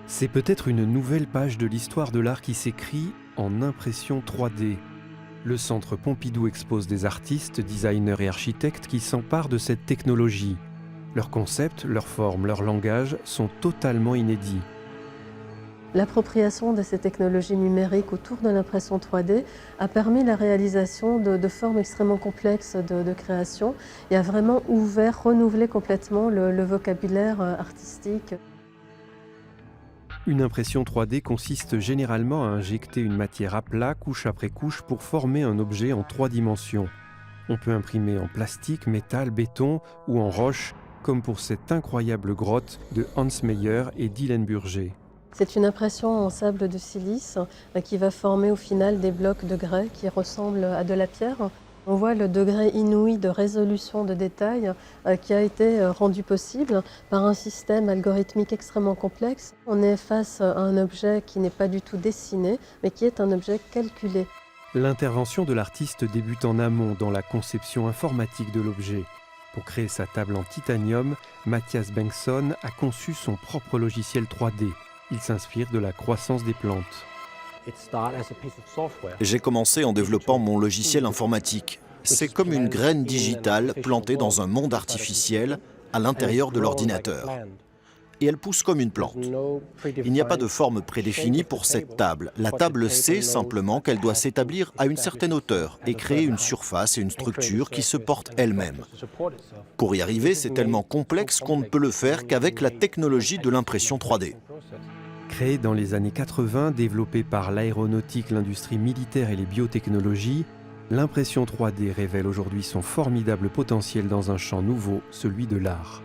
C'est peut-être une nouvelle page de l'histoire de l'art qui s'écrit en impression 3D. Le Centre Pompidou expose des artistes, designers et architectes qui s'emparent de cette technologie. Leurs concepts, leurs formes, leur langage sont totalement inédits. L'appropriation de ces technologies numériques autour de l'impression 3D a permis la réalisation de formes extrêmement complexes de création et a vraiment renouvelé complètement le vocabulaire artistique. Une impression 3D consiste généralement à injecter une matière à plat, couche après couche, pour former un objet en 3 dimensions. On peut imprimer en plastique, métal, béton ou en roche, comme pour cette incroyable grotte de Hans Meyer et Dylan Burger. C'est une impression en sable de silice qui va former au final des blocs de grès qui ressemblent à de la pierre. On voit le degré inouï de résolution de détails qui a été rendu possible par un système algorithmique extrêmement complexe. On est face à un objet qui n'est pas du tout dessiné, mais qui est un objet calculé. L'intervention de l'artiste débute en amont dans la conception informatique de l'objet. Pour créer sa table en titanium, Mathias Bengtsson a conçu son propre logiciel 3D. Il s'inspire de la croissance des plantes. J'ai commencé en développant mon logiciel informatique. C'est comme une graine digitale plantée dans un monde artificiel à l'intérieur de l'ordinateur. Et elle pousse comme une plante. Il n'y a pas de forme prédéfinie pour cette table. La table sait simplement qu'elle doit s'établir à une certaine hauteur et créer une surface et une structure qui se portent elles-mêmes. Pour y arriver, c'est tellement complexe qu'on ne peut le faire qu'avec la technologie de l'impression 3D. Créée dans les années 80, développée par l'aéronautique, l'industrie militaire et les biotechnologies, l'impression 3D révèle aujourd'hui son formidable potentiel dans un champ nouveau, celui de l'art.